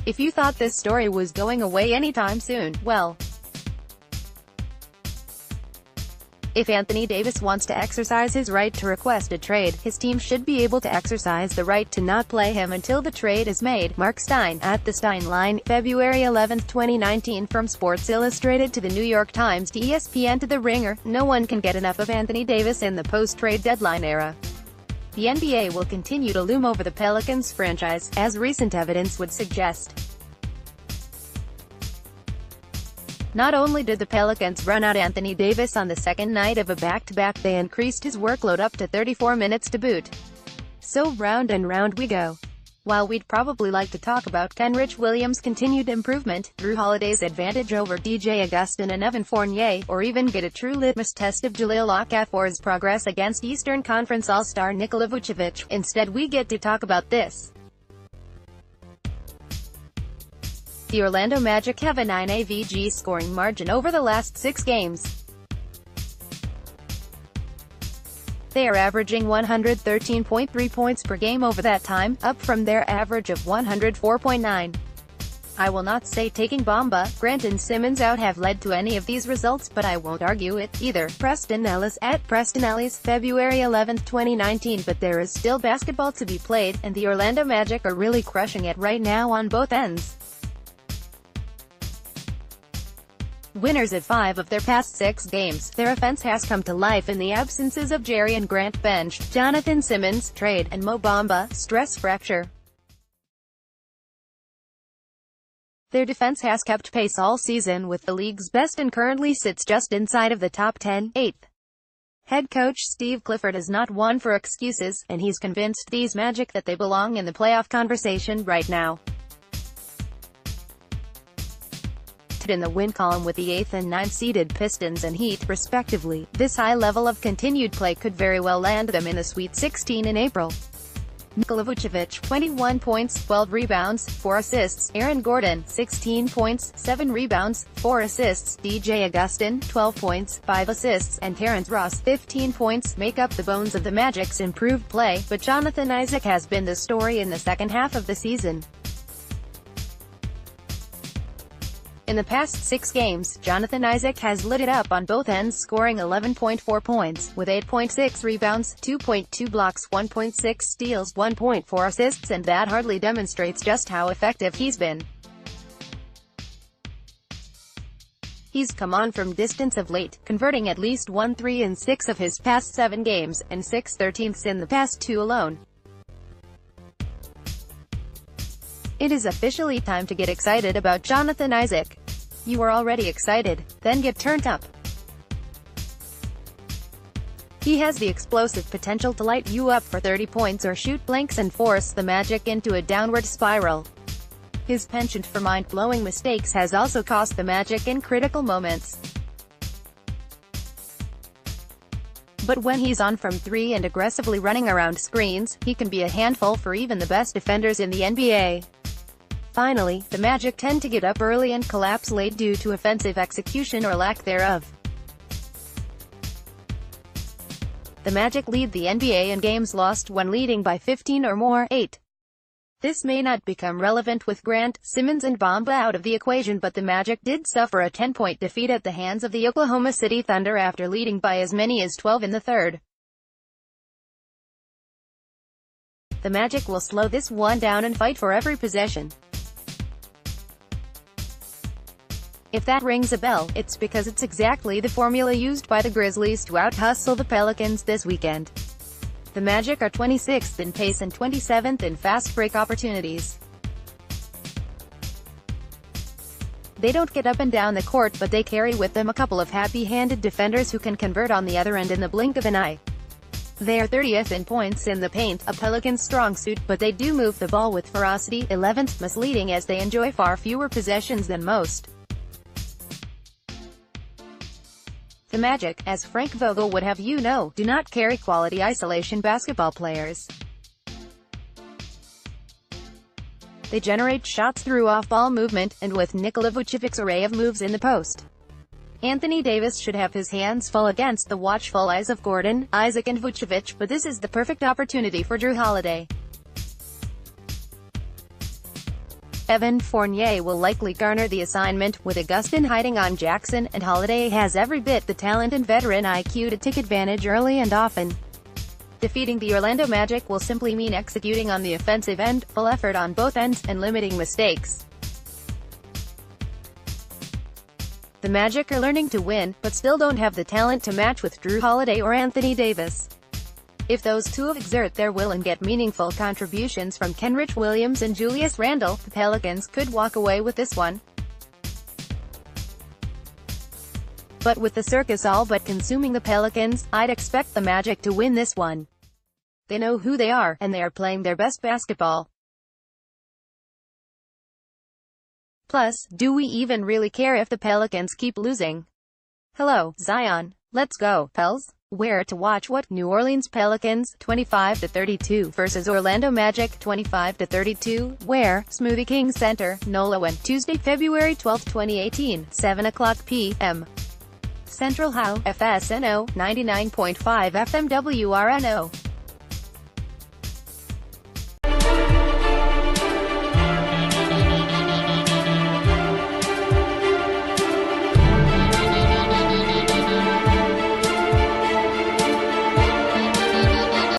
If you thought this story was going away anytime soon, well, if Anthony Davis wants to exercise his right to request a trade, his team should be able to exercise the right to not play him until the trade is made. Marc Stein, at The Stein Line, February 11, 2019. From Sports Illustrated to The New York Times to ESPN to The Ringer, no one can get enough of Anthony Davis in the post-trade deadline era. The NBA will continue to loom over the Pelicans franchise, as recent evidence would suggest. Not only did the Pelicans run out Anthony Davis on the second night of a back-to-back, they increased his workload up to 34 minutes to boot. So round and round we go. While we'd probably like to talk about Kenrich Williams' continued improvement, Jrue Holiday's advantage over DJ Augustin and Evan Fournier, or even get a true litmus test of Jahlil Okafor's progress against Eastern Conference All-Star Nikola Vucevic, instead we get to talk about this. The Orlando Magic have a 9 AVG scoring margin over the last 6 games. They are averaging 113.3 points per game over that time, up from their average of 104.9. I will not say taking Bamba, Grant and Simmons out have led to any of these results, but I won't argue it, either. Preston Ellis, at Preston Ellis, February 11, 2019. But there is still basketball to be played, and the Orlando Magic are really crushing it right now on both ends. Winners at 5 of their past 6 games, their offense has come to life in the absences of Jerry and Grant bench, Jonathan Simmons, trade, and Mo Bamba, stress fracture. Their defense has kept pace all season with the league's best and currently sits just inside of the top 10, 8th. Head coach Steve Clifford is not one for excuses, and he's convinced these Magic that they belong in the playoff conversation right now. In the win column with the 8th and 9th seeded Pistons and Heat, respectively, this high level of continued play could very well land them in the Sweet 16 in April. Nikola Vucevic, 21 points, 12 rebounds, 4 assists. Aaron Gordon, 16 points, 7 rebounds, 4 assists. DJ Augustin, 12 points, 5 assists, and Terrence Ross, 15 points, make up the bones of the Magic's improved play, but Jonathan Isaac has been the story in the second half of the season. In the past 6 games, Jonathan Isaac has lit it up on both ends, scoring 11.4 points, with 8.6 rebounds, 2.2 blocks, 1.6 steals, 1.4 assists, and that hardly demonstrates just how effective he's been. He's come on from distance of late, converting at least 1 3 in 6 of his past 7 games, and 6/13 in the past 2 alone. It is officially time to get excited about Jonathan Isaac. You are already excited? Then get turned up. He has the explosive potential to light you up for 30 points or shoot blanks and force the Magic into a downward spiral. His penchant for mind-blowing mistakes has also cost the Magic in critical moments. But when he's on from 3 and aggressively running around screens, he can be a handful for even the best defenders in the NBA. Finally, the Magic tend to get up early and collapse late due to offensive execution or lack thereof. The Magic lead the NBA in games lost when leading by 15 or more, 8. This may not become relevant with Grant, Simmons and Bamba out of the equation, but the Magic did suffer a 10-point defeat at the hands of the Oklahoma City Thunder after leading by as many as 12 in the third. The Magic will slow this one down and fight for every possession. If that rings a bell, it's because it's exactly the formula used by the Grizzlies to out-hustle the Pelicans this weekend. The Magic are 26th in pace and 27th in fast break opportunities. They don't get up and down the court, but they carry with them a couple of happy-handed defenders who can convert on the other end in the blink of an eye. They are 30th in points in the paint, a Pelicans' strong suit, but they do move the ball with ferocity, 11th, misleading as they enjoy far fewer possessions than most. The Magic, as Frank Vogel would have you know, do not carry quality isolation basketball players. They generate shots through off-ball movement, and with Nikola Vucevic's array of moves in the post. Anthony Davis should have his hands full against the watchful eyes of Gordon, Isaac and Vucevic, but this is the perfect opportunity for Jrue Holiday. Evan Fournier will likely garner the assignment, with Augustin hiding on Jackson, and Holiday has every bit the talent and veteran IQ to take advantage early and often. Defeating the Orlando Magic will simply mean executing on the offensive end, full effort on both ends, and limiting mistakes. The Magic are learning to win, but still don't have the talent to match with Drew Holiday or Anthony Davis. If those two exert their will and get meaningful contributions from Kenrich Williams and Julius Randle, the Pelicans could walk away with this one. But with the circus all but consuming the Pelicans, I'd expect the Magic to win this one. They know who they are, and they are playing their best basketball. Plus, do we even really care if the Pelicans keep losing? Hello, Zion. Let's go, Pels. Where to watch what? New Orleans Pelicans, 25-32 versus Orlando Magic, 25-32. Where? Smoothie King Center, NOLA. Tuesday, February 12, 2018, 7:00 p.m. Central. How? FSNO, 99.5 FM WRNO.